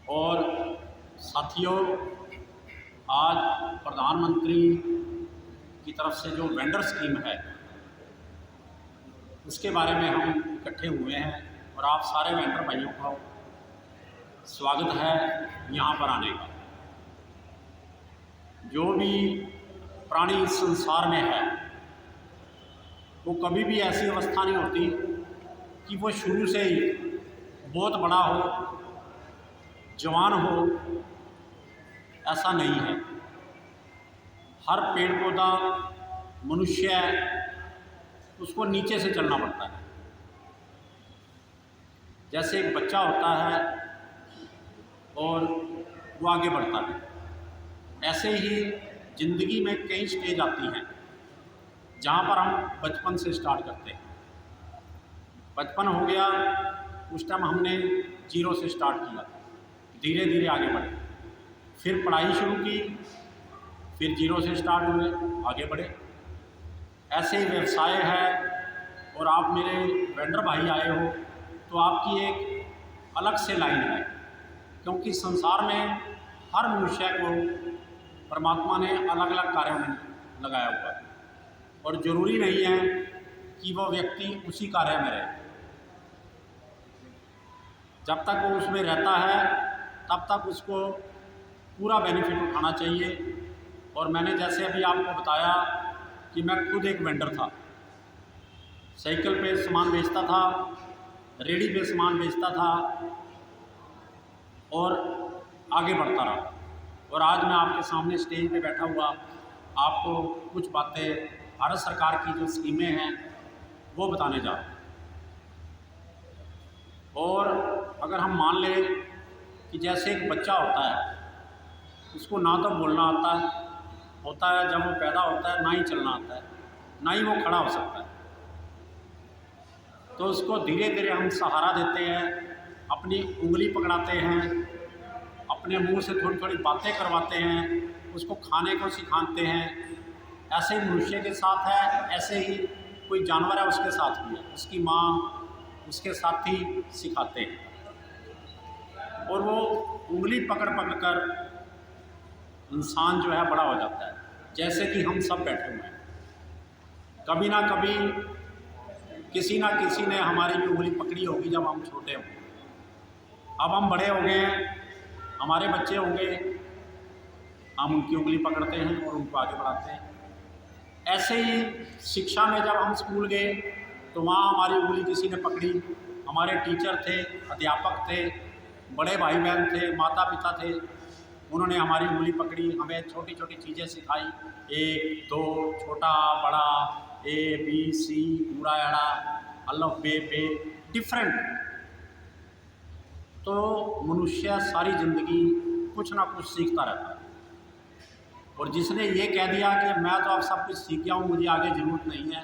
और साथियों, आज प्रधानमंत्री की तरफ से जो वेंडर स्कीम है उसके बारे में हम इकट्ठे हुए हैं और आप सारे वेंडर भाइयों का स्वागत है यहाँ पर आने का। जो भी प्राणी इस संसार में है वो कभी भी ऐसी अवस्था नहीं होती कि वो शुरू से ही बहुत बड़ा हो, जवान हो, ऐसा नहीं है। हर पेड़ पौधा, मनुष्य, उसको नीचे से चलना पड़ता है। जैसे एक बच्चा होता है और वो आगे बढ़ता है, ऐसे ही ज़िंदगी में कई स्टेज आती हैं जहाँ पर हम बचपन से स्टार्ट करते हैं। बचपन हो गया, उस टाइम हमने जीरो से स्टार्ट किया, धीरे धीरे आगे बढ़े, फिर पढ़ाई शुरू की, फिर जीरो से स्टार्ट हुए, आगे बढ़े। ऐसे ही व्यवसाय है और आप मेरे वेंडर भाई आए हो तो आपकी एक अलग से लाइन है, क्योंकि संसार में हर मनुष्य को परमात्मा ने अलग अलग कार्यों में लगाया हुआ है और ज़रूरी नहीं है कि वह व्यक्ति उसी कार्य में रहे। जब तक वो उसमें रहता है तब तक उसको पूरा बेनिफिट उठाना चाहिए। और मैंने जैसे अभी आपको बताया कि मैं खुद एक वेंडर था, साइकिल पे सामान बेचता था, रेडी पे सामान बेचता था और आगे बढ़ता रहा। और आज मैं आपके सामने स्टेज पे बैठा हुआ आपको कुछ बातें भारत सरकार की जो स्कीमें हैं वो बताने जा रहा हूँ। और अगर हम मान लें कि जैसे एक बच्चा होता है, उसको ना तो बोलना होता है जब वो पैदा होता है, ना ही चलना आता है, ना ही वो खड़ा हो सकता है, तो उसको धीरे धीरे हम सहारा देते हैं, अपनी उंगली पकड़ाते हैं, अपने मुंह से थोड़ी थोड़ी बातें करवाते हैं, उसको खाने को सिखाते हैं। ऐसे ही मनुष्य के साथ है, ऐसे ही कोई जानवर है उसके साथ भी है, उसकी माँ उसके साथ ही सिखाते हैं और वो उंगली पकड़ पकड़ कर इंसान जो है बड़ा हो जाता है। जैसे कि हम सब बैठे हुए हैं, कभी ना कभी किसी ना किसी ने हमारी भी उंगली पकड़ी होगी जब हम छोटे होंगे। अब हम बड़े हो गए हैं, हमारे बच्चे होंगे, हम उनकी उंगली पकड़ते हैं और उनको आगे बढ़ाते हैं। ऐसे ही शिक्षा में जब हम स्कूल गए तो वहाँ हमारी उंगली किसी ने पकड़ी, हमारे टीचर थे, अध्यापक थे, बड़े भाई बहन थे, माता पिता थे, उन्होंने हमारी उंगली पकड़ी, हमें छोटी छोटी चीज़ें सिखाई, 1 2 छोटा बड़ा, ABC, पूरा एड़ा, अलफ बे डिफरेंट। तो मनुष्य सारी ज़िंदगी कुछ ना कुछ सीखता रहता है और जिसने ये कह दिया कि मैं तो अब सब कुछ सीख गया हूँ, मुझे आगे ज़रूरत नहीं है,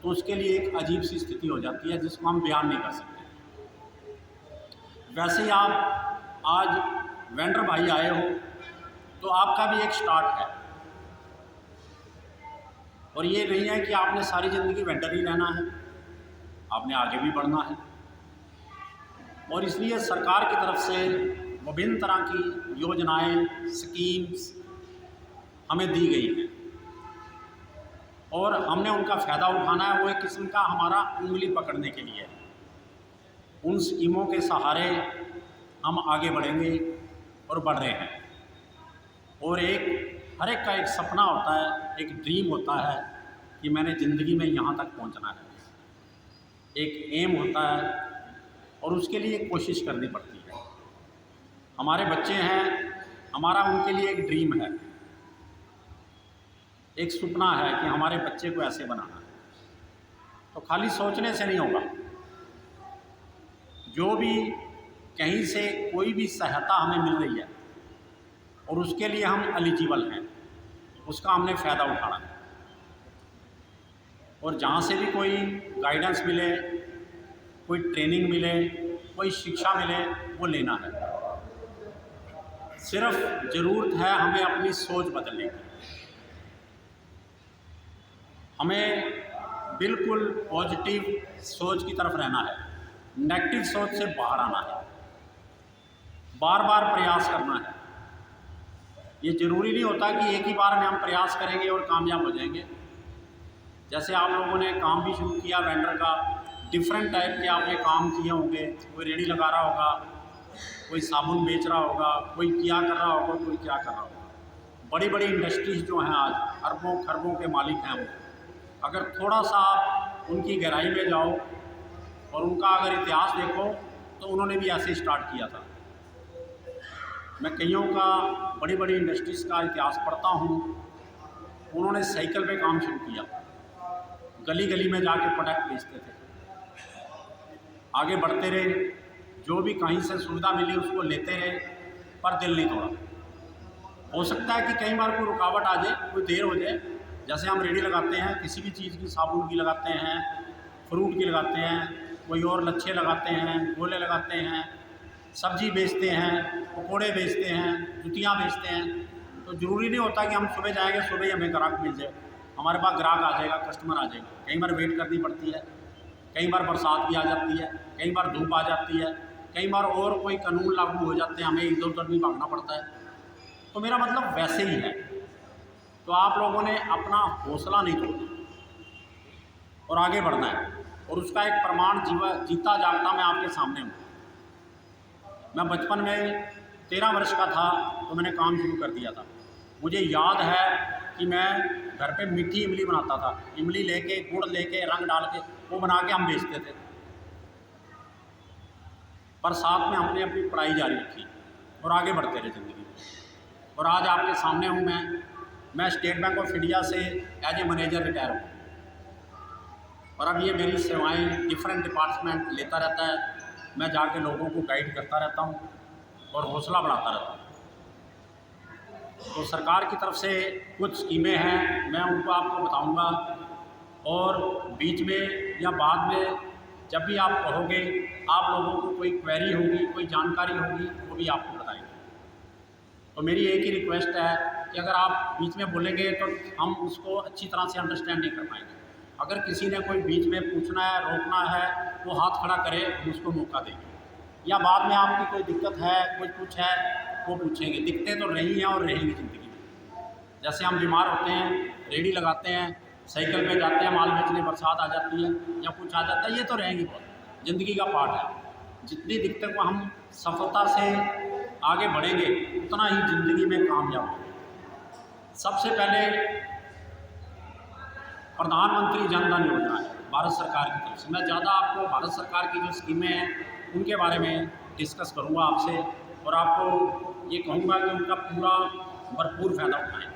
तो उसके लिए एक अजीब सी स्थिति हो जाती है जिसको हम बयान नहीं कर सकते। वैसे ही आप आज वेंडर भाई आए हो तो आपका भी एक स्टार्ट है और ये नहीं है कि आपने सारी ज़िंदगी वेंडर ही रहना है, आपने आगे भी बढ़ना है। और इसलिए सरकार की तरफ से विभिन्न तरह की योजनाएं, स्कीम्स हमें दी गई हैं और हमने उनका फ़ायदा उठाना है। वो एक किस्म का हमारा उंगली पकड़ने के लिए है। उन स्कीमों के सहारे हम आगे बढ़ेंगे और बढ़ रहे हैं। और हर एक का एक सपना होता है, एक ड्रीम होता है कि मैंने ज़िंदगी में यहाँ तक पहुँचना है, एक एम होता है और उसके लिए कोशिश करनी पड़ती है। हमारे बच्चे हैं, हमारा उनके लिए एक ड्रीम है, एक सपना है कि हमारे बच्चे को ऐसे बनाना है। तो खाली सोचने से नहीं होगा, जो भी कहीं से कोई भी सहायता हमें मिल रही है और उसके लिए हम एलिजिबल हैं, उसका हमने फ़ायदा उठाना है। और जहाँ से भी कोई गाइडेंस मिले, कोई ट्रेनिंग मिले, कोई शिक्षा मिले, वो लेना है। सिर्फ ज़रूरत है हमें अपनी सोच बदलने की। हमें बिल्कुल पॉजिटिव सोच की तरफ रहना है, नेगेटिव सोच से बाहर आना है। बार बार प्रयास करना है। ये ज़रूरी नहीं होता कि एक ही बार में हम प्रयास करेंगे और कामयाब हो जाएंगे। जैसे आप लोगों ने काम भी शुरू किया वेंडर का, डिफरेंट टाइप के आपने काम किए होंगे। कोई रेडी लगा रहा होगा, कोई साबुन बेच रहा होगा, कोई क्या कर रहा होगा, कोई क्या कर रहा होगा। बड़ी बड़ी इंडस्ट्रीज़ जो हैं आज अरबों खरबों के मालिक हैं वो, अगर थोड़ा सा आप उनकी गहराई में जाओ और उनका अगर इतिहास देखो तो उन्होंने भी ऐसे स्टार्ट किया था। मैं कईयों का बड़ी बड़ी इंडस्ट्रीज़ का इतिहास पढ़ता हूँ। उन्होंने साइकिल पे काम शुरू किया, गली गली में जाके प्रोडक्ट बेचते थे, आगे बढ़ते रहे, जो भी कहीं से सुविधा मिली उसको लेते रहे, पर दिल नहीं तोड़ा। हो सकता है कि कई बार कोई रुकावट आ जाए, कोई देर हो जाए। जैसे हम रेडी लगाते हैं किसी भी चीज़ की, साबुन की लगाते हैं, फ्रूट की लगाते हैं, कोई और लच्छे लगाते हैं, गोले लगाते हैं, सब्जी बेचते हैं, पकोड़े बेचते हैं, जुतियाँ बेचते हैं। तो ज़रूरी नहीं होता कि हम सुबह जाएंगे सुबह ही हमें ग्राहक मिल जाए, हमारे पास ग्राहक आ जाएगा, कस्टमर आ जाएगा। कई बार वेट करनी पड़ती है, कई बार बरसात भी आ जाती है, कई बार धूप आ जाती है, कई बार और कोई कानून लागू हो जाते हैं, हमें इधर उधर भी भागना पड़ता है। तो मेरा मतलब वैसे ही है। तो आप लोगों ने अपना हौसला नहीं तोड़ना और आगे बढ़ना है, और उसका एक प्रमाण जीता जागता मैं आपके सामने हूँ। मैं बचपन में 13 वर्ष का था तो मैंने काम शुरू कर दिया था। मुझे याद है कि मैं घर पे मीठी इमली बनाता था, इमली लेके, गुड़ लेके, रंग डाल के वो बना के हम बेचते थे, पर साथ में हमने अपनी पढ़ाई जारी रखी और आगे बढ़ते रहे ज़िंदगी में। और आज आपके सामने हूँ मैं स्टेट बैंक ऑफ इंडिया से एज ए मैनेजर रिटायर हूँ, और अब ये मेरी सेवाएं डिफरेंट डिपार्टमेंट लेता रहता है। मैं जाके लोगों को गाइड करता रहता हूँ और हौसला बढ़ाता रहता हूँ। तो सरकार की तरफ से कुछ स्कीमें हैं, मैं उनको आपको बताऊंगा, और बीच में या बाद में जब भी आप कहोगे, आप लोगों को कोई क्वेरी होगी, कोई जानकारी होगी, वो भी आपको बताएंगे। तो मेरी एक ही रिक्वेस्ट है कि अगर आप बीच में बोलेंगे तो हम उसको अच्छी तरह से अंडरस्टैंड नहीं कर पाएंगे। अगर किसी ने कोई बीच में पूछना है, रोकना है, वो हाथ खड़ा करे, उसको मौका देंगे। या बाद में आपकी कोई दिक्कत है, कोई कुछ है, वो पूछेंगे। दिक्कतें तो रही हैं और रहेंगी ज़िंदगी में। जैसे हम बीमार होते हैं, रेडी लगाते हैं, साइकिल पे जाते हैं माल बेचने, बरसात आ जाती है या कुछ आ जाता है, ये तो रहेंगी, बहुत ज़िंदगी का पार्ट है। जितनी दिक्कतों को हम सफलता से आगे बढ़ेंगे उतना ही ज़िंदगी में कामयाब होंगे। सबसे पहले प्रधानमंत्री जन धन योजना है भारत सरकार की तरफ से। मैं ज़्यादा आपको भारत सरकार की जो स्कीमें हैं उनके बारे में डिस्कस करूँगा आपसे, और आपको ये कहूँगा कि उनका पूरा भरपूर फ़ायदा उठाएं।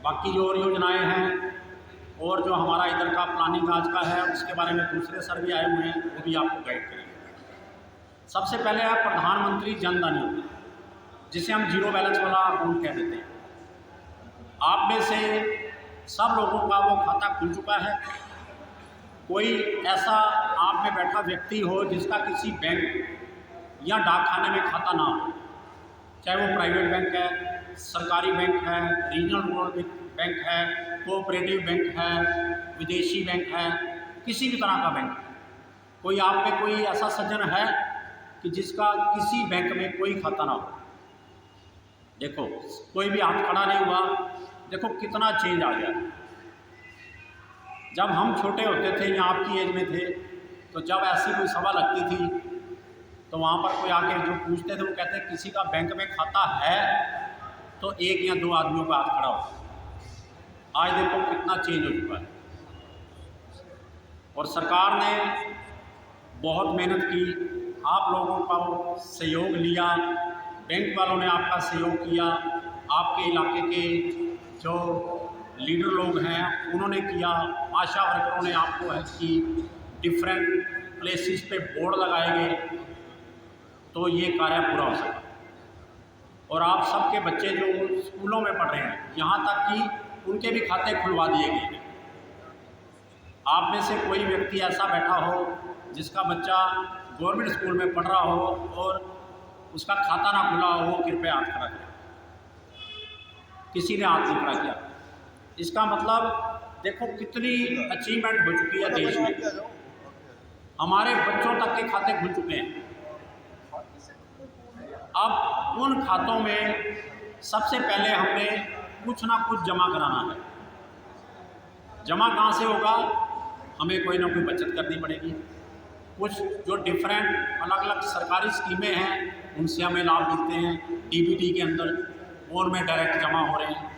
बाकी जो और योजनाएं हैं और जो हमारा इधर का प्लानिंग आज का है, उसके बारे में दूसरे सर भी आए हुए हैं, वो भी आपको गाइड करेंगे। सबसे पहले है प्रधानमंत्री जन धन योजना, जिसे हम जीरो बैलेंस वाला अकाउंट कह देते हैं। आप में से सब लोगों का वो खाता खुल चुका है। कोई ऐसा आप में बैठा व्यक्ति हो जिसका किसी बैंक या डाकखाने में खाता ना हो, चाहे वो प्राइवेट बैंक है, सरकारी बैंक है, रीजनल रूरल बैंक है, कोऑपरेटिव बैंक है, विदेशी बैंक है, किसी भी तरह का बैंक है। कोई आप में कोई ऐसा सज्जन है कि जिसका किसी बैंक में कोई खाता ना हो? देखो, कोई भी हाथ खड़ा नहीं हुआ। देखो कितना चेंज आ गया। जब हम छोटे होते थे या आपकी एज में थे, तो जब ऐसी कोई सभा लगती थी तो वहाँ पर कोई आके जो पूछते थे वो कहते किसी का बैंक में खाता है, तो एक या दो आदमियों का हाथ खड़ा होता। आज देखो कितना चेंज हो चुका है, और सरकार ने बहुत मेहनत की, आप लोगों का सहयोग लिया, बैंक वालों ने आपका सहयोग किया, आपके इलाके के जो लीडर लोग हैं उन्होंने किया, आशा वर्करों ने आपको हेल्प की, डिफरेंट प्लेसेस पे बोर्ड लगाए गए, तो ये कार्य पूरा हो सका। और आप सबके बच्चे जो स्कूलों में पढ़ रहे हैं, यहाँ तक कि उनके भी खाते खुलवा दिए गए। आप में से कोई व्यक्ति ऐसा बैठा हो जिसका बच्चा गवर्नमेंट स्कूल में पढ़ रहा हो और उसका खाता ना खुला हो, वो कृपया हाथ खड़ा करें। किसी ने हाथ नहीं खड़ा किया। इसका मतलब देखो कितनी अचीवमेंट हो चुकी है देश में। हमारे बच्चों तक के खाते खुल चुके हैं। अब उन खातों में सबसे पहले हमने कुछ ना कुछ जमा कराना है। जमा कहाँ से होगा? हमें कोई ना कोई बचत करनी पड़ेगी। कुछ जो डिफरेंट अलग अलग सरकारी स्कीमें हैं उनसे हमें लाभ मिलते हैं, डीबीटी के अंदर और में डायरेक्ट जमा हो रहे हैं।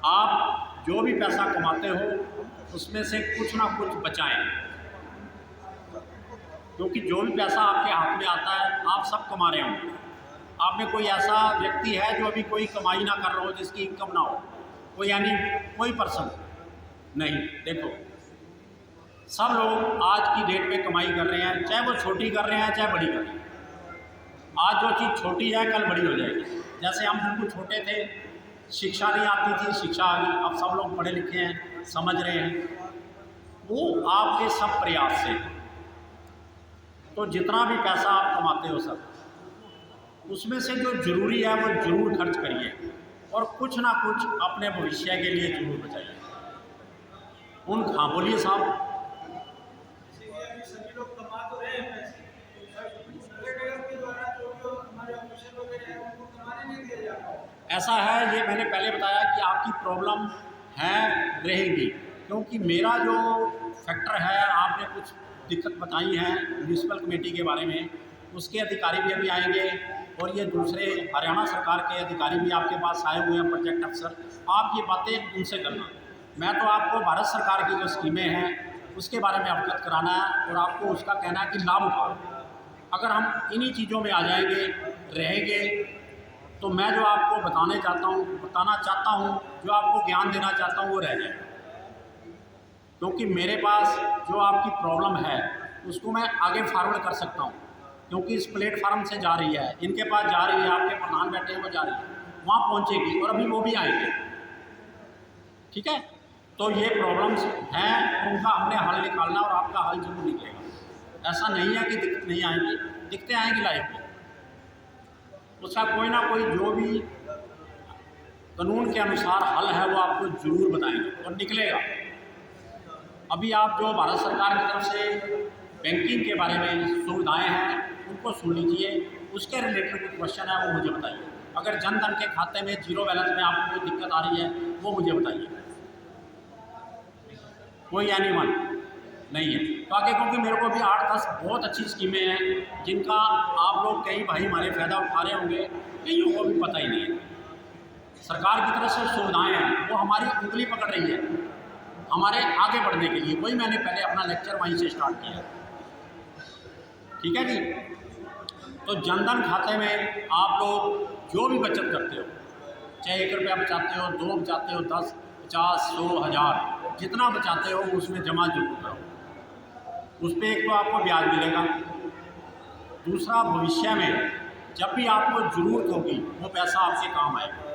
आप जो भी पैसा कमाते हो उसमें से कुछ ना कुछ बचाएं, क्योंकि जो भी पैसा आपके हाथ में आता है आप सब कमा रहे हो। आप में कोई ऐसा व्यक्ति है जो अभी कोई कमाई ना कर रहा हो, जिसकी इनकम ना हो, कोई यानी कोई पर्सन नहीं। देखो, सब लोग आज की डेट में कमाई कर रहे हैं, चाहे वो छोटी कर रहे हैं चाहे बड़ी कर रहे हैं। आज जो चीज़ छोटी है कल बड़ी हो जाएगी। जैसे हम बिल्कुल छोटे थे, शिक्षा नहीं आती थी, शिक्षा आ गई, अब सब लोग पढ़े लिखे हैं, समझ रहे हैं। वो आपके सब प्रयास से। तो जितना भी पैसा आप कमाते हो सब, उसमें से जो ज़रूरी है वो ज़रूर खर्च करिए और कुछ ना कुछ अपने भविष्य के लिए ज़रूर बचाइए। हाँ बोलिए साहब। ऐसा है, ये मैंने पहले बताया कि आपकी प्रॉब्लम है रहेगी, क्योंकि मेरा जो फैक्टर है, आपने कुछ दिक्कत बताई है म्यूनसिपल कमेटी के बारे में, उसके अधिकारी भी अभी आएंगे और ये दूसरे हरियाणा सरकार के अधिकारी भी आपके पास आए हुए हैं, प्रोजेक्ट अफसर। आप ये बातें उनसे करना। मैं तो आपको भारत सरकार की जो स्कीमें हैं उसके बारे में अवगत कराना है और आपको उसका कहना है कि लाभ उठाओ। अगर हम इन्हीं चीज़ों में आ जाएंगे, रहेंगे, तो मैं जो आपको बताना चाहता हूँ, जो आपको ज्ञान देना चाहता हूँ वो रह जाएगा। क्योंकि मेरे पास जो आपकी प्रॉब्लम है उसको मैं आगे फॉरवर्ड कर सकता हूँ, क्योंकि इस प्लेटफार्म से जा रही है, इनके पास जा रही है, आपके प्रधान बैठे हैं वो जा रही है, वहाँ पहुँचेगी और अभी वो भी आएंगे। ठीक है, तो ये प्रॉब्लम्स हैं, उनका हमने हल निकालना और आपका हल जरूर निकलेगा। ऐसा नहीं है कि दिक्कत नहीं आएंगी, दिक्कतें आएंगी लाइफ में, उसका कोई ना कोई जो भी कानून के अनुसार हल है वो आपको जरूर बताएंगे और निकलेगा। अभी आप जो भारत सरकार की तरफ से बैंकिंग के बारे में सुविधाएं हैं उनको सुन लीजिए, उसके रिलेटेड कोई क्वेश्चन है वो मुझे बताइए। अगर जन धन के खाते में जीरो बैलेंस में आपको कोई दिक्कत आ रही है वो मुझे बताइए। कोई एनीवन नहीं है तो आगे, क्योंकि मेरे को भी 8-10 बहुत अच्छी स्कीमें हैं जिनका आप लोग कई भाई हमारे फ़ायदा उठा रहे होंगे, कईयों को भी पता ही नहीं है। सरकार की तरफ से सुविधाएं हैं वो हमारी उंगली पकड़ रही है हमारे आगे बढ़ने के लिए। वही मैंने पहले अपना लेक्चर वहीं से स्टार्ट किया। ठीक है जी। तो जनधन खाते में आप लोग जो भी बचत करते हो, चाहे 1 रुपया बचाते हो, 2 बचाते हो, 10, 50, 100, 1000, जितना बचाते हो उसमें जमा जरूर करो। उस पर एक तो आपको ब्याज मिलेगा, दूसरा भविष्य में जब भी आपको ज़रूरत होगी वो पैसा आपके काम आएगा।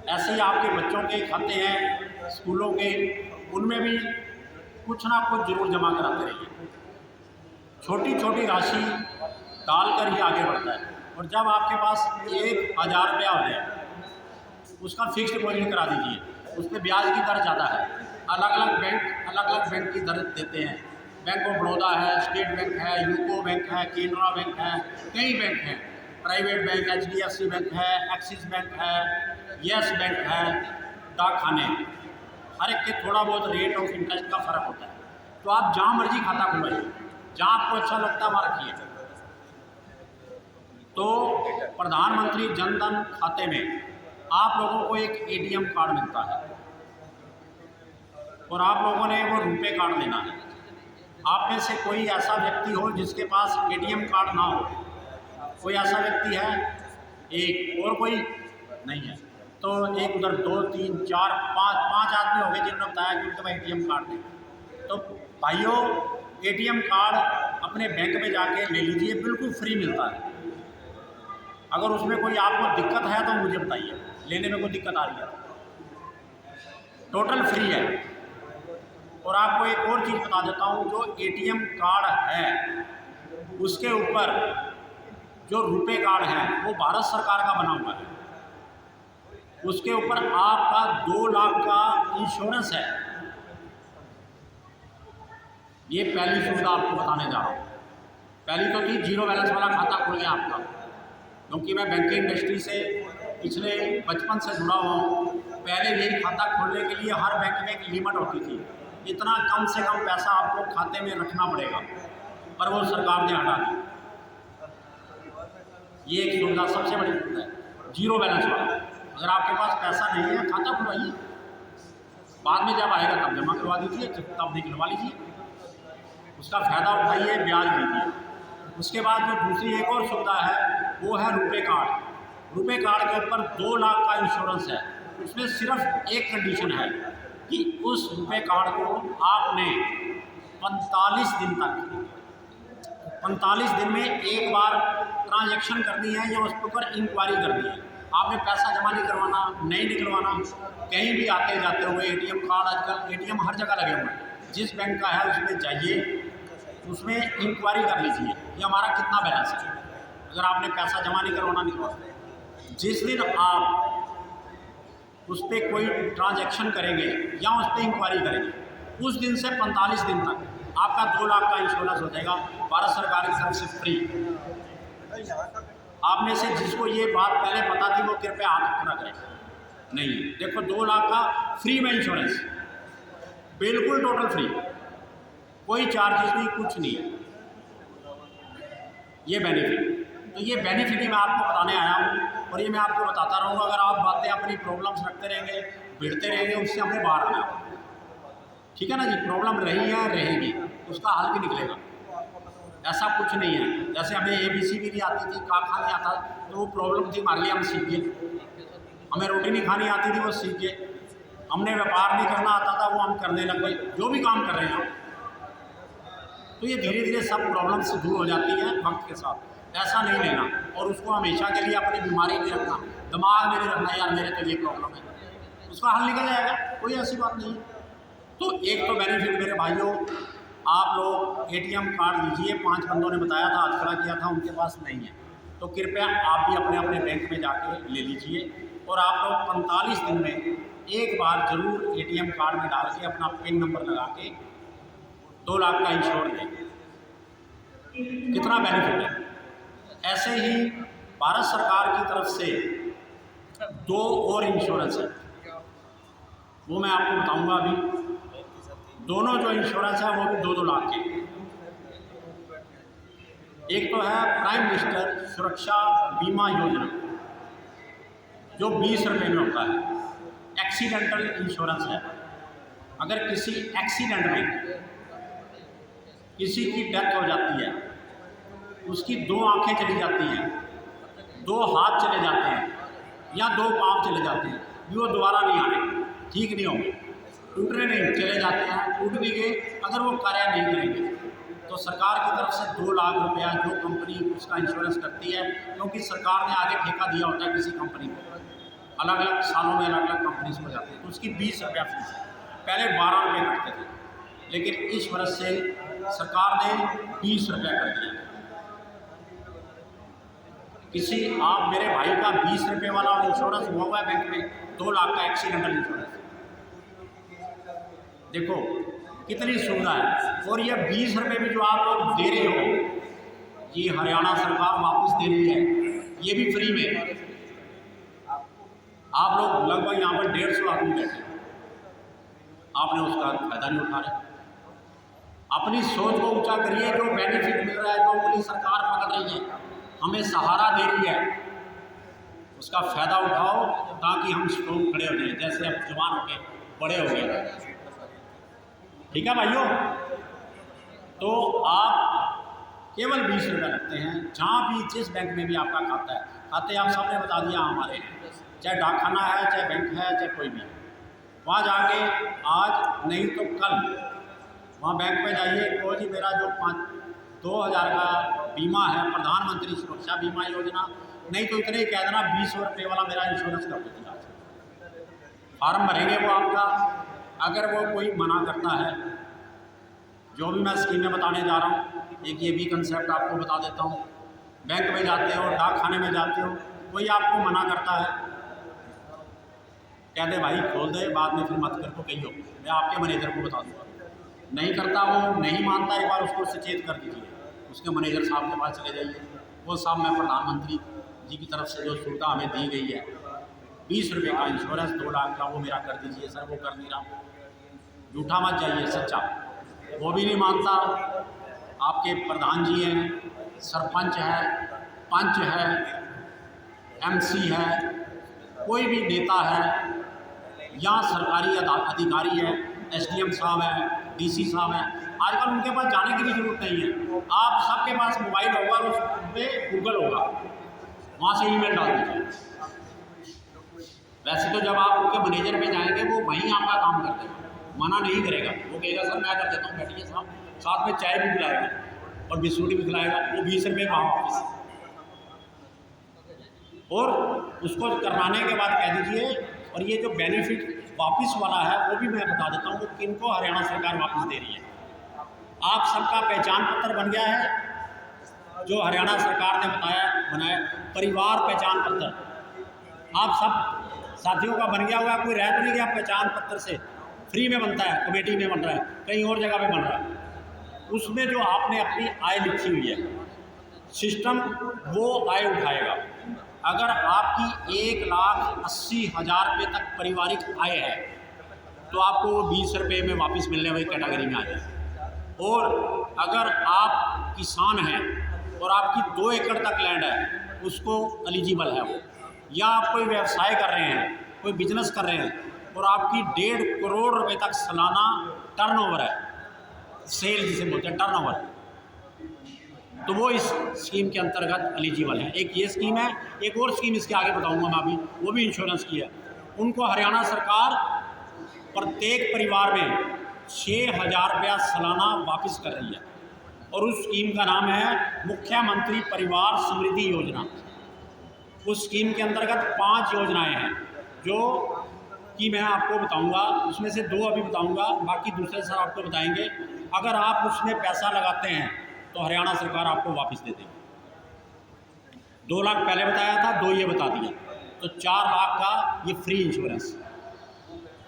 ऐसे ही आपके बच्चों के खाते हैं स्कूलों के, उनमें भी कुछ ना कुछ जरूर जमा कराते रहिए। छोटी छोटी राशि डालकर ही आगे बढ़ता है। और जब आपके पास 1000 रुपया हो जाए उसका फिक्स्ड डिपॉजिट करा दीजिए, उस पर ब्याज की दर ज़्यादा है। अलग अलग बैंक की दर देते हैं। बैंक ऑफ बड़ौदा है, स्टेट बैंक है, यूको बैंक है, केनरा बैंक है, कई बैंक हैं, प्राइवेट बैंक, HDFC बैंक है, एक्सिस बैंक है, यस बैंक है, डाकखाने, हर एक के थोड़ा बहुत रेट ऑफ इंटरेस्ट का फ़र्क होता है। तो आप जहाँ मर्जी खाता खुलवाइए, जहाँ आपको अच्छा लगता है वहाँ रखिए। तो प्रधानमंत्री जन धन खाते में आप लोगों को एक ATM कार्ड मिलता है और आप लोगों ने वो रुपए कार्ड लेना है। आप में से कोई ऐसा व्यक्ति हो जिसके पास ATM कार्ड ना हो? कोई ऐसा व्यक्ति है? एक और कोई नहीं है तो एक उधर 2, 3, 4, 5 आदमी हो गए जिन्होंने बताया कि उनके पास ATM कार्ड नहीं। तो भाइयों, ATM कार्ड अपने बैंक में जाके ले लीजिए, बिल्कुल फ्री मिलता है। अगर उसमें कोई आपको दिक्कत है तो मुझे बताइए, लेने में कोई दिक्कत आ रही है, टोटल फ्री है। और आपको एक और चीज़ बता देता हूँ, जो ATM कार्ड है उसके ऊपर जो रुपए कार्ड है वो भारत सरकार का बना हुआ है, उसके ऊपर आपका 2 लाख का इंश्योरेंस है। ये पहली सुविधा आपको बताने जा रहा हूँ। पहली तो थी जीरो बैलेंस वाला खाता खुल गया आपका, क्योंकि मैं बैंकिंग इंडस्ट्री से पिछले बचपन से जुड़ा हुआ हूँ। पहले यही खाता खोलने के लिए हर बैंक में एक लिमिट होती थी, इतना कम से कम पैसा आपको खाते में रखना पड़ेगा, पर वो सरकार ने हटा दी। ये एक सुविधा सबसे बड़ी सुविधा है, जीरो बैलेंस वाला। अगर आपके पास पैसा नहीं है, खाता खुलवाइए, बाद में जब आएगा तब जमा करवा दीजिए, तब निकलवा लीजिए, उसका फ़ायदा उठाइए, ब्याज लीजिए। उसके बाद जो दूसरी एक और सुविधा है वो है रुपे कार्ड। रुपे कार्ड के ऊपर 2 लाख का इंश्योरेंस है। उसमें सिर्फ एक कंडीशन है कि उस रुपे कार्ड को आपने 45 दिन तक 45 दिन में एक बार ट्रांजैक्शन करनी है या उस पर इंक्वायरी करनी है। आपने पैसा जमा नहीं करवाना, नहीं निकलवाना, कहीं भी आते जाते हुए एटीएम कार्ड, आजकल एटीएम हर जगह लगे हुए हैं, जिस बैंक का है उसमें जाइए, उसमें इंक्वायरी कर लीजिए कि हमारा कितना बैलेंस है। अगर आपने पैसा जमा नहीं करवाना, निकलवाना, जिस दिन आप उस पर कोई ट्रांजैक्शन करेंगे या उस पर इंक्वायरी करेंगे, उस दिन से 45 दिन तक आपका 2 लाख का इंश्योरेंस हो जाएगा, भारत सरकार की तरफ से फ्री। आप में से जिसको ये बात पहले पता थी वो कृपया हाथ खड़ा करें। नहीं, देखो 2 लाख का फ्री में इंश्योरेंस, बिल्कुल टोटल फ्री, कोई चार्जेस नहीं, कुछ नहीं है। ये बेनिफिट, तो ये बेनिफिट ही मैं आपको बताने आया हूँ और ये मैं आपको बताता रहूँगा। अगर आप बातें अपनी प्रॉब्लम्स रखते रहेंगे, भिड़ते रहेंगे, उससे हमें बाहर आना है। ठीक है ना जी, प्रॉब्लम रही है, रहेगी, उसका हल भी निकलेगा। ऐसा कुछ नहीं है, जैसे हमें ABC भी नहीं आती थी, का खा नहीं आता, तो वो प्रॉब्लम थी, हमारे लिए हम सीख गए। हमें रोटी नहीं खानी आती थी, वो सीख गए। हमने व्यापार नहीं करना आता था, वो हम करने लग गए। जो भी काम कर रहे हैं हम, तो ये धीरे धीरे सब प्रॉब्लम्स दूर हो जाती हैं वक्त के साथ। ऐसा नहीं लेना और उसको हमेशा के लिए अपनी बीमारी में रखना, दिमाग में नहीं रखना यार मेरे तो ये प्रॉब्लम है, उसका हल निकल जाएगा, कोई ऐसी बात नहीं। तो एक तो बेनिफिट मेरे भाइयों, आप लोग ATM कार्ड लीजिए। 5 बंदों ने बताया था, आज खड़ा किया था, उनके पास नहीं है, तो कृपया आप भी अपने अपने बैंक में जाके ले लीजिए और आप लोग 45 दिन में एक बार जरूर ATM कार्ड में डाल के अपना पिन नंबर लगा के 2 लाख का इंश्योर लें। कितना बेनिफिट है। ऐसे ही भारत सरकार की तरफ से 2 और इंश्योरेंस है, वो मैं आपको बताऊंगा अभी। दोनों जो इंश्योरेंस है वो भी 2-2 लाख के। एक तो है प्राइम मिनिस्टर सुरक्षा बीमा योजना, जो 20 रुपये में होता है। एक्सीडेंटल इंश्योरेंस है, अगर किसी एक्सीडेंट में किसी की डेथ हो जाती है, उसकी 2 आंखें चली जाती हैं, 2 हाथ चले जाते हैं या 2 पाँव चले जाते हैं, वो दोबारा नहीं आने, ठीक नहीं होंगे, टूटने नहीं, चले जाते हैं, टूट भी गए, अगर वो कार्य नहीं करेंगे तो सरकार की तरफ से 2 लाख रुपया जो कंपनी उसका इंश्योरेंस करती है, क्योंकि सरकार ने आगे ठेका दिया होता है किसी कंपनी को, अलग अलग सालों में अलग अलग कंपनीज को जाती है, तो उसकी 20 रुपया फीस है। पहले 12 रुपये कटते थे, लेकिन इस वर्ष से सरकार ने 20 रुपया कर दिया। किसी आप मेरे भाई का 20 रुपये वाला इंश्योरेंस हुआ हुआ है बैंक में, 2 लाख का एक्सीडेंटल इंश्योरेंस। देखो कितनी सुविधा है। और ये 20 रुपये भी जो आप लोग दे रहे हो, ये हरियाणा सरकार वापस दे रही है, ये भी फ्री में। आप लोग लगभग यहाँ पर 150 आदमी बैठे, आपने उसका फायदा नहीं उठा रहे। अपनी सोच को ऊंचा करिए, जो बेनिफिट मिल रहा है, जो उंगली सरकार पकड़ रही है, हमें सहारा दे रही है, उसका फ़ायदा उठाओ ताकि हम स्ट्रोंग खड़े हो जाएं, जैसे अब जवान होके बड़े हो गए। ठीक है भाइयों, तो आप केवल 20 रुपये लगते हैं, जहाँ भी जिस बैंक में भी आपका खाता है। खाते आप सबने बता दिया हमारे, चाहे डाकखाना है, चाहे बैंक है, चाहे कोई भी, वहाँ जाके आज नहीं तो कल वहाँ बैंक में जाइए, तो जी मेरा जो 2000 का बीमा है, प्रधानमंत्री सुरक्षा बीमा योजना, नहीं तो इतने ही कह देना 20 रुपये वाला मेरा इंश्योरेंस कर दीजिए। फॉर्म भरेंगे वो आपका, अगर वो कोई मना करता है, जो भी मैं स्कीमें बताने जा रहा हूँ, एक ये भी कंसेप्ट आपको बता देता हूँ। बैंक में जाते हो, डाकखाने में जाते हो, कोई आपको मना करता है, कह दे भाई खोल दे, बाद में फिर मत कर को कहियो, मैं आपके मैनेजर को बता दूँगा। नहीं करता, वो नहीं मानता, एक बार उसको सचेत कर दीजिए, उसके मैनेजर साहब के पास चले जाइए, वो साहब मैं प्रधानमंत्री जी की तरफ से जो सुविधा हमें दी गई है 20 रुपये का इंश्योरेंस 2 लाख का, वो मेरा कर दीजिए सर, वो कर नहीं रहा। झूठा मत जाइए, सच्चा। वो भी नहीं मानता। आपके प्रधान जी हैं, सरपंच है, पंच है, एमसी है, कोई भी नेता है या सरकारी अधिकारी है, एसडीएम साहब है, डीसी साहब है, आजकल उनके पास जाने की भी जरूरत नहीं है। आप सबके पास मोबाइल होगा और उस पर गूगल होगा, वहाँ से ईमेल डाल दीजिए। वैसे तो जब आप उनके मैनेजर पे जाएंगे वो वहीं आपका काम कर देगा, मना नहीं करेगा। वो कहेगा सर मैं कर देता हूँ, बैठिए साहब, साथ में चाय भी पिलाएगा और बिस्कुट भी खिलाएगा, वो 20 रुपये वहाँ वापस। और उसको करवाने के बाद कह दीजिए, और ये जो बेनिफिट वापस वाला है वो भी मैं बता देता हूँ वो किनको हरियाणा सरकार वापस दे रही है। आप सबका पहचान पत्र बन गया है जो हरियाणा सरकार ने बनाया परिवार पहचान पत्र, आप सब साथियों का बन गया हुआ है। कोई रह तो नहीं गया पहचान पत्र से, फ्री में बनता है, कमेटी में बन रहा है, कहीं और जगह पे बन रहा है। उसमें जो आपने अपनी आय लिखी हुई है, सिस्टम वो आय उठाएगा। अगर आपकी 1,80,000 रुपये तक पारिवारिक आय है तो आपको वो 20 रुपये में वापस मिलने वाली कैटेगरी में आ जाए। और अगर आप किसान हैं और आपकी 2 एकड़ तक लैंड है, उसको एलिजिबल है वो। या आप कोई व्यवसाय कर रहे हैं, कोई बिजनेस कर रहे हैं और आपकी 1.5 करोड़ रुपए तक सालाना टर्नओवर है, सेल जिसे बोलते हैं टर्नओवर, तो वो इस स्कीम के अंतर्गत एलिजिबल है। एक ये स्कीम है, एक और स्कीम इसके आगे बताऊंगा मैं अभी, वो भी इंश्योरेंस की है। उनको हरियाणा सरकार प्रत्येक परिवार में 6,000 रुपया सालाना वापस कर रही है और उस स्कीम का नाम है मुख्यमंत्री परिवार समृद्धि योजना। उस स्कीम के अंतर्गत 5 योजनाएं हैं जो कि मैं आपको बताऊंगा, उसमें से 2 अभी बताऊंगा, बाकी दूसरे सर आपको बताएंगे। अगर आप उसमें पैसा लगाते हैं तो हरियाणा सरकार आपको वापस दे देगी। 2 लाख पहले बताया था, 2 ये बता दिया, तो 4 लाख का ये फ्री इंश्योरेंस।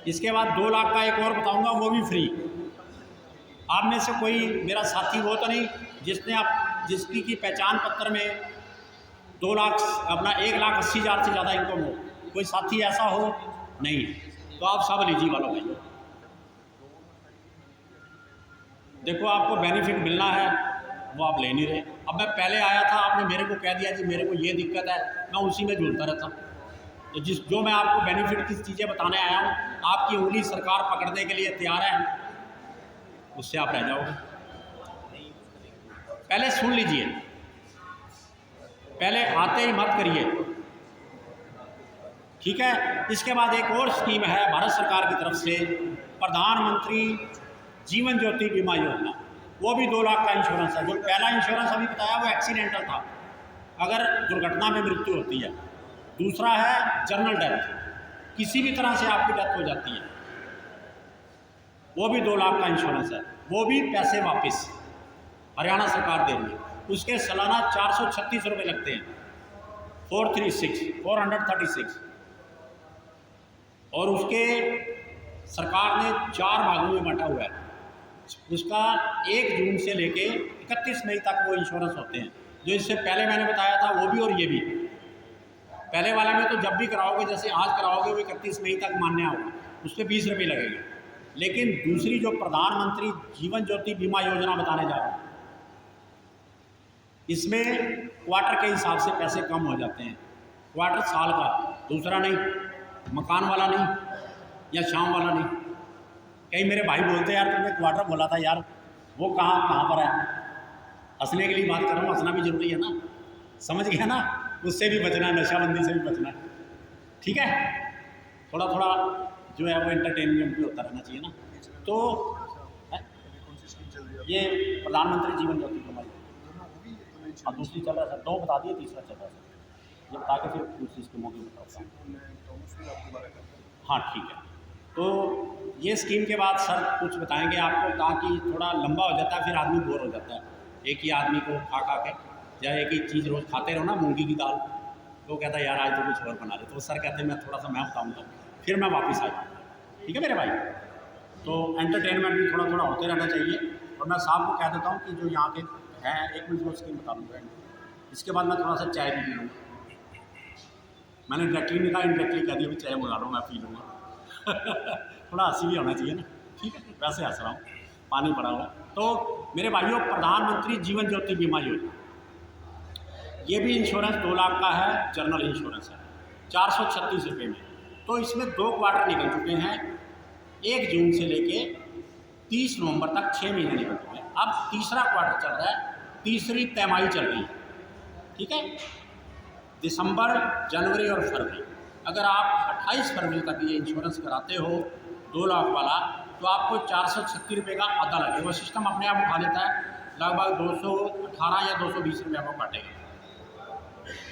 इसके बाद 2 लाख का एक और बताऊंगा, वो भी फ्री। आप में से कोई मेरा साथी वो तो नहीं जिसकी की पहचान पत्र में 2 लाख अपना 1,80,000 से ज़्यादा इनकम हो? कोई साथी ऐसा हो? नहीं, तो आप सब एलिजिबल हो गए। देखो आपको बेनिफिट मिलना है, वो आप ले नहीं रहे। अब मैं पहले आया था, आपने मेरे को कह दिया जी मेरे को ये दिक्कत है, मैं उसी में झूलता रहता। तो जो मैं आपको बेनिफिट की चीज़ें बताने आया हूँ, आपकी उंगली सरकार पकड़ने के लिए तैयार है, उससे आप रह जाओगे। पहले सुन लीजिए, पहले आते ही मत करिए, ठीक है। इसके बाद एक और स्कीम है भारत सरकार की तरफ से, प्रधानमंत्री जीवन ज्योति बीमा योजना। वो भी 2 लाख का इंश्योरेंस है। जो पहला इंश्योरेंस अभी बताया वो एक्सीडेंटल था, अगर दुर्घटना में मृत्यु होती है। दूसरा है जनरल डेथ, किसी भी तरह से आपकी डेथ हो जाती है, वो भी 2 लाख का इंश्योरेंस है। वो भी पैसे वापस हरियाणा सरकार दे रही है। उसके सालाना 436 रुपये लगते हैं, 436 और उसके सरकार ने 4 भागों में बांटा हुआ है। उसका 1 जून से लेके 31 मई तक वो इंश्योरेंस होते हैं। जो इससे पहले मैंने बताया था वो भी और ये भी। पहले वाले में तो जब भी कराओगे, जैसे आज कराओगे, वो 31 मई तक मान्य होगा, उस पर 20 रुपये लगेंगे। लेकिन दूसरी जो प्रधानमंत्री जीवन ज्योति बीमा योजना बताने जा रहा हूँ, इसमें क्वार्टर के हिसाब से पैसे कम हो जाते हैं। क्वार्टर साल का, दूसरा नहीं, मकान वाला नहीं या शाम वाला नहीं। कई मेरे भाई बोलते यार तुमने क्वार्टर बोला था यार, वो कहाँ पर है। हंसने के लिए बात कर रहा हूँ, हंसना भी जरूरी है ना, समझ गया ना। उससे भी बचना है, नशाबंदी से भी बचना है, ठीक है। थोड़ा थोड़ा जो है वो एंटरटेनमेंट भी होता रहना चाहिए ना। तो ये प्रधानमंत्री जीवन ज्योति बीमा योजना, दूसरी चल रहा है सर, 2 बता दिए, तीसरा चल रहा है सर, ये बता के फिर दूसरी स्कीमों की बताता हूँ। हाँ ठीक है। तो ये स्कीम के बाद सर कुछ बताएंगे आपको, ताकि थोड़ा लंबा हो जाता है, फिर आदमी बोर हो जाता है। एक ही आदमी को खा के, या एक ही चीज़ रोज़ खाते रहो ना, मूंगी की दाल, तो कहता है यार आज तो कुछ और बना रहे। तो सर कहते हैं मैं थोड़ा सा मैं बताऊँगा, फिर मैं वापस आ जाऊँगा, ठीक है मेरे भाई। तो एंटरटेनमेंट भी थोड़ा थोड़ा होते रहना चाहिए। और मैं साहब को कह देता हूँ कि जो यहाँ के है, एक मिनट में स्कीम बता दूँगा। इसके बाद मैं थोड़ा सा चाय भी पी लूँगा। मैंने डायरेक्टली नहीं कहा, इनडायरेक्टली कह दिया भी चाय मंगा लो, मैं पी लूँगा। थोड़ा हँसी भी होना चाहिए ना, ठीक है, वैसे हँस रहा हूँ, पानी पड़ा हुआ। तो मेरे भाइयों, प्रधानमंत्री जीवन ज्योति बीमा योजना, ये भी इंश्योरेंस 2 लाख का है, जनरल इंश्योरेंस है 436 रुपये में। तो इसमें 2 क्वार्टर निकल चुके हैं, 1 जून से लेके 30 नवंबर तक 6 महीने निकल चुके हैं। अब तीसरा क्वार्टर चल रहा है, तीसरी तिमाही चल रही है, ठीक है, दिसंबर, जनवरी और फरवरी। अगर आप 28 फरवरी तक ये इंश्योरेंस कराते हो 2 लाख वाला, तो आपको 436 रुपये का अदा लगेगा। वो सिस्टम अपने आप उठा लेता है, लगभग 218 या 220 रुपये आपको काटेगा,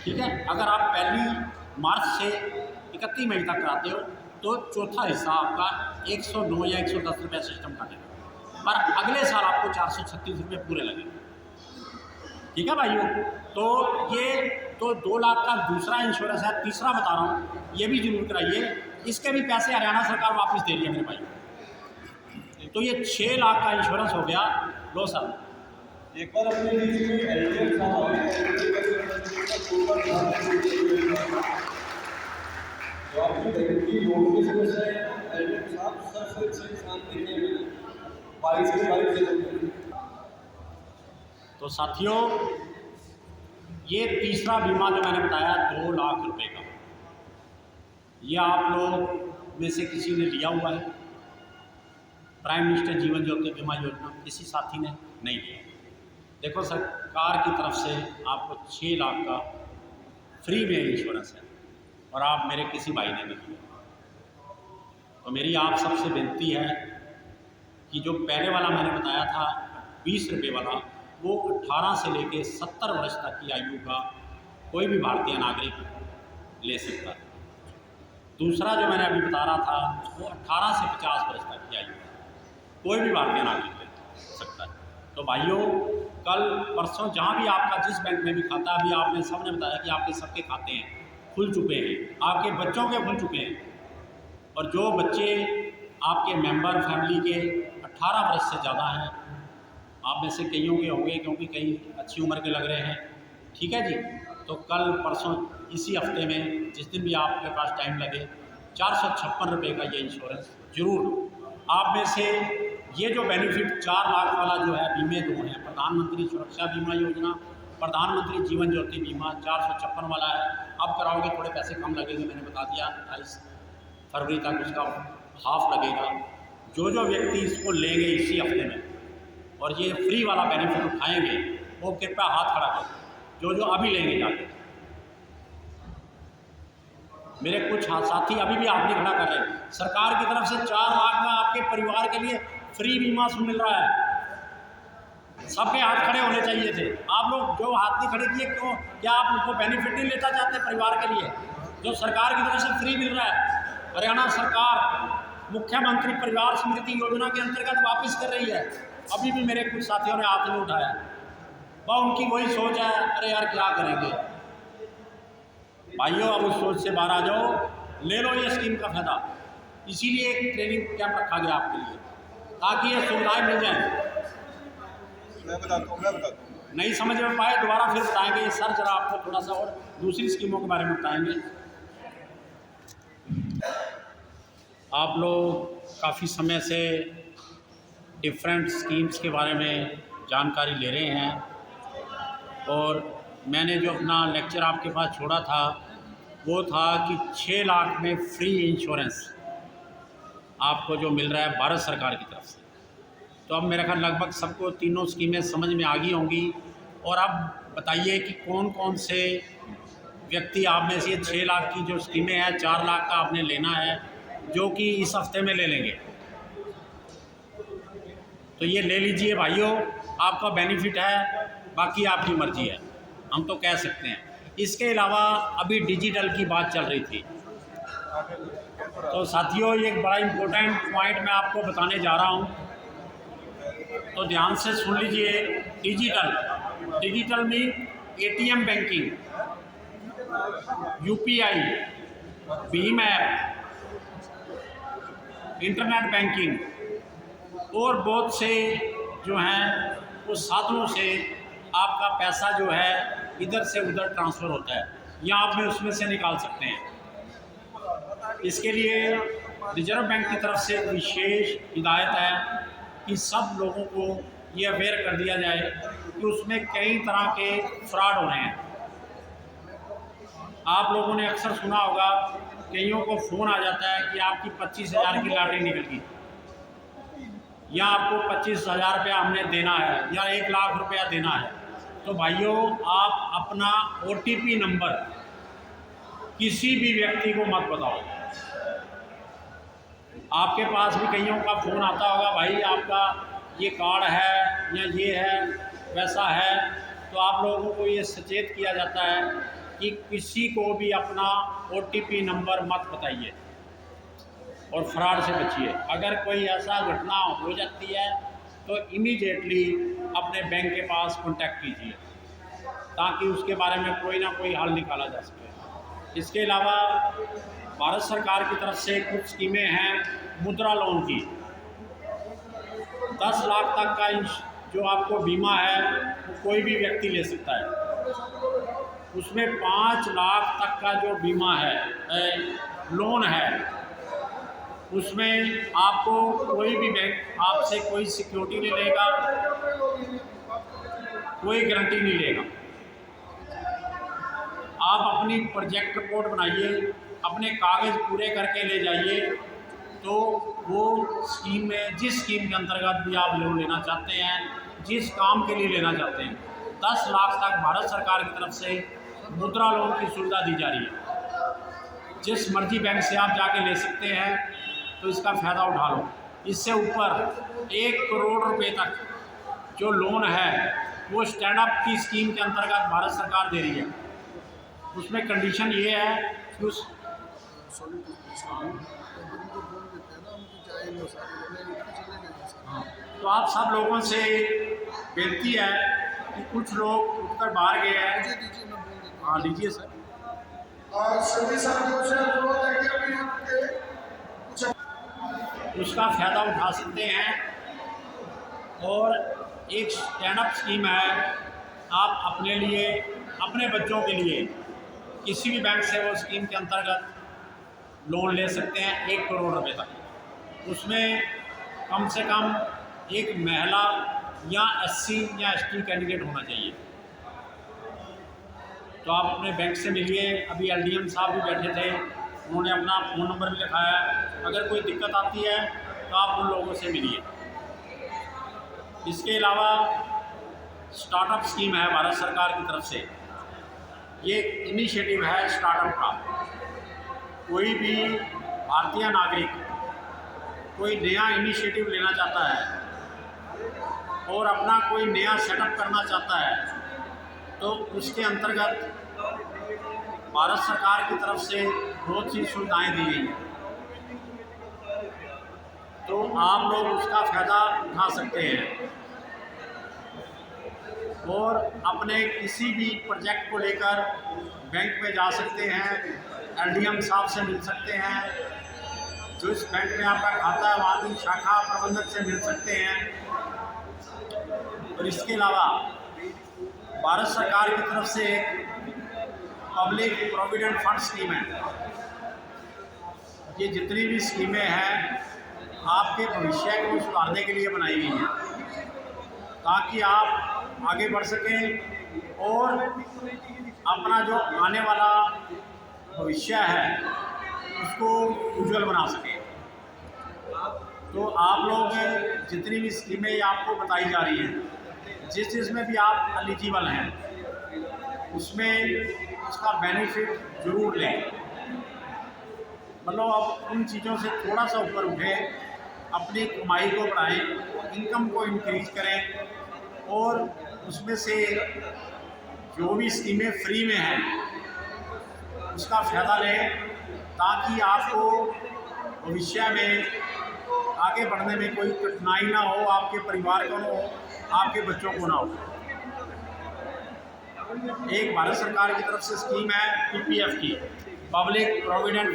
ठीक है। अगर आप 1 मार्च से 31 मई तक कराते हो तो चौथा हिस्सा आपका 109 या 110 रुपये सिस्टम काटेगा, पर अगले साल आपको 436 रुपये पूरे लगेंगे, ठीक है भाइयों। तो ये तो 2 लाख का दूसरा इंश्योरेंस है। तीसरा बता रहा हूँ, ये भी जरूर कराइए, इसके भी पैसे हरियाणा सरकार वापस दे रही है मेरे भाई। तो ये 6 लाख का इंश्योरेंस हो गया। लो सर, एक बार अपने बीच में एलडीएम साहब जो आपकी की नोटिस से एलडीएम साहब सबसे अच्छे इंसान देखे हैं 22 के 22 जगह। तो साथियों, ये तीसरा बीमा जो मैंने बताया 2 लाख रुपए का, ये आप लोग में से किसी ने लिया हुआ है? प्राइम मिनिस्टर जीवन ज्योति बीमा योजना किसी साथी ने नहीं लिया। देखो, सरकार की तरफ से आपको 6 लाख का फ्री में इंश्योरेंस है और आप मेरे किसी भाई ने नहीं लिया। तो मेरी आप सबसे विनती है कि जो पहले वाला मैंने बताया था 20 रुपये वाला, वो 18 से लेकर 70 वर्ष तक की आयु का कोई भी भारतीय नागरिक ले सकता है। दूसरा जो मैंने अभी बता रहा था, वो 18 से 50 वर्ष तक की आयु का कोई भी भारतीय नागरिक ले सकता है। तो भाइयों, कल परसों जहाँ भी आपका जिस बैंक में भी खाता, अभी आपने सबने बताया कि आपके सबके खाते हैं खुल चुके हैं, आपके बच्चों के खुल चुके हैं, और जो बच्चे आपके मेंबर फैमिली के 18 वर्ष से ज़्यादा हैं, आप में से कईयों के होंगे क्योंकि कई अच्छी उम्र के लग रहे हैं, ठीक है जी। तो कल परसों इसी हफ्ते में जिस दिन भी आपके पास टाइम लगे, 456 रुपये का ये इंश्योरेंस जरूर आप में से ये जो बेनिफिट 4 लाख वाला जो है, बीमे 2 हैं, प्रधानमंत्री सुरक्षा बीमा योजना, प्रधानमंत्री जीवन ज्योति बीमा 456 वाला है। अब कराओगे थोड़े पैसे कम लगेंगे, मैंने बता दिया 28 फरवरी तक उसका हाफ लगेगा। जो व्यक्ति इसको लेंगे इसी हफ्ते में और ये फ्री वाला बेनिफिट उठाएंगे, वो कृपया हाथ खड़ा करें, जो अभी लेंगे जाके। मेरे कुछ साथी अभी भी हाथ नहीं खड़ा कर रहे हैं। सरकार की तरफ से 4 लाख का आपके परिवार के लिए फ्री बीमा मिल रहा है, सबके हाथ खड़े होने चाहिए थे। आप लोग जो हाथ नहीं खड़े किए, क्यों? क्या आप उनको बेनिफिट नहीं लेना चाहते परिवार के लिए, जो सरकार की तरफ से फ्री मिल रहा है? हरियाणा सरकार मुख्यमंत्री परिवार समृद्धि योजना के अंतर्गत वापस कर रही है। अभी भी मेरे कुछ साथियों ने हाथ नहीं उठाया, वह उनकी वही सोच है, अरे यार क्या करेंगे। भाइयों, अब उस सोच से बाहर आ जाओ, ले लो ये स्कीम का फायदा। इसीलिए एक ट्रेनिंग कैंप रखा गया आपके लिए, ताकि ये सुविधाएं मिल जाएं। मैं बताता हूँ। नहीं समझ में पाए दोबारा फिर बताएंगे सर, जरा आपको थोड़ा सा और दूसरी स्कीमों के बारे में बताएंगे। आप लोग काफ़ी समय से डिफरेंट स्कीम्स के बारे में जानकारी ले रहे हैं, और मैंने जो अपना लेक्चर आपके पास छोड़ा था वो था कि 6 लाख में फ्री इंश्योरेंस आपको जो मिल रहा है भारत सरकार की तरफ से। तो अब मेरा ख्याल लगभग सबको तीनों स्कीमें समझ में आ गई होंगी। और अब बताइए कि कौन कौन से व्यक्ति आप में से 6 लाख की जो स्कीमें हैं, 4 लाख का आपने लेना है, जो कि इस हफ्ते में ले लेंगे। तो ये ले लीजिए भाइयों, आपका बेनिफिट है, बाकी आपकी मर्जी है, हम तो कह सकते हैं। इसके अलावा अभी डिजिटल की बात चल रही थी, तो साथियों ये एक बड़ा इम्पोर्टेंट पॉइंट मैं आपको बताने जा रहा हूँ, तो ध्यान से सुन लीजिए। डिजिटल में ATM banking, UPI, Bhim app, internet banking और बहुत से जो हैं उस साधनों से आपका पैसा जो है इधर से उधर ट्रांसफ़र होता है या आप में उसमें से निकाल सकते हैं। इसके लिए रिजर्व बैंक की तरफ से विशेष हिदायत है कि सब लोगों को ये अवेयर कर दिया जाए कि उसमें कई तरह के फ्रॉड हो रहे हैं। आप लोगों ने अक्सर सुना होगा, कईयों को फ़ोन आ जाता है कि आपकी 25,000 की लॉटरी निकल गई या आपको 25,000 रुपया हमने देना है या 1 लाख रुपया देना है। तो भाइयों, आप अपना OTP नंबर किसी भी व्यक्ति को मत बताओ। आपके पास भी कईयों का फ़ोन आता होगा, भाई आपका ये कार्ड है या ये है वैसा है, तो आप लोगों को ये सचेत किया जाता है कि किसी को भी अपना OTP नंबर मत बताइए और फ्रॉड से बचिए। अगर कोई ऐसा घटना हो जाती है तो इमीडिएटली अपने बैंक के पास कांटेक्ट कीजिए ताकि उसके बारे में कोई ना कोई हल निकाला जा सके। इसके अलावा भारत सरकार की तरफ से कुछ स्कीमें हैं मुद्रा लोन की। 10 लाख तक का जो आपको बीमा है वो कोई भी व्यक्ति ले सकता है। उसमें 5 लाख तक का जो बीमा है लोन है, उसमें आपको कोई भी बैंक आपसे कोई सिक्योरिटी नहीं लेगा, कोई गारंटी नहीं लेगा। आप अपनी प्रोजेक्ट रिपोर्ट बनाइए, अपने कागज़ पूरे करके ले जाइए, तो वो स्कीम में जिस स्कीम के अंतर्गत भी आप लोन लेना चाहते हैं, जिस काम के लिए लेना चाहते हैं, 10 लाख तक भारत सरकार की तरफ से मुद्रा लोन की सुविधा दी जा रही है। जिस मर्जी बैंक से आप जाके ले सकते हैं, तो इसका फ़ायदा उठा लो। इससे ऊपर 1 करोड़ रुपए तक जो लोन है वो स्टैंड अप की स्कीम के अंतर्गत भारत सरकार दे रही है। उसमें कंडीशन ये है कि उस तो आप सब लोगों से बेनती है कि कुछ लोग उठकर बाहर गए हैं। हाँ, लीजिए सर। और सभी साथियों से अनुरोध है कि अभी आपके उसका फ़ायदा उठा सकते हैं। और एक स्टैंड अप स्कीम है, आप अपने लिए, अपने बच्चों के लिए किसी भी बैंक से वो स्कीम के अंतर्गत लोन ले सकते हैं 1 करोड़ रुपए तक। उसमें कम से कम एक महिला या SC या ST कैंडिडेट होना चाहिए। तो आप अपने बैंक से मिलिए। अभी LDM साहब भी बैठे थे, उन्होंने अपना फ़ोन नंबर भी लिखाया। अगर कोई दिक्कत आती है तो आप उन लोगों से मिलिए। इसके अलावा स्टार्टअप स्कीम है भारत सरकार की तरफ से। ये इनिशिएटिव है स्टार्टअप का। कोई भी भारतीय नागरिक कोई नया इनिशिएटिव लेना चाहता है और अपना कोई नया सेटअप करना चाहता है, तो उसके अंतर्गत भारत सरकार की तरफ से बहुत सी सुविधाएं दी गई हैं। तो आप लोग उसका फ़ायदा उठा सकते हैं और अपने किसी भी प्रोजेक्ट को लेकर बैंक में जा सकते हैं, LDM साहब से मिल सकते हैं, जो इस बैंक में आपका खाता है वहाँ की शाखा प्रबंधक से मिल सकते हैं। और इसके अलावा भारत सरकार की तरफ से पब्लिक प्रोविडेंट फंड स्कीम है। ये जितनी भी स्कीमें हैं आपके भविष्य को सुधारने के लिए बनाई गई हैं ताकि आप आगे बढ़ सकें और अपना जो आने वाला भविष्य है उसको उज्जवल बना सकें। तो आप लोग जितनी भी स्कीमें आपको बताई जा रही हैं, जिस चीज़ में भी आप एलिजिबल हैं, उसमें उसका बेनिफिट ज़रूर लें। मतलब आप उन चीज़ों से थोड़ा सा ऊपर उठें, अपनी कमाई को बढ़ाएं, इनकम को इंक्रीज करें और उसमें से जो भी स्कीमें फ्री में हैं उसका फ़ायदा लें ताकि आपको भविष्य में आगे बढ़ने में कोई कठिनाई ना हो, आपके परिवार को ना हो, आपके बच्चों को ना हो। एक भारत सरकार की तरफ से स्कीम है PPF की, पब्लिक प्रोविडेंट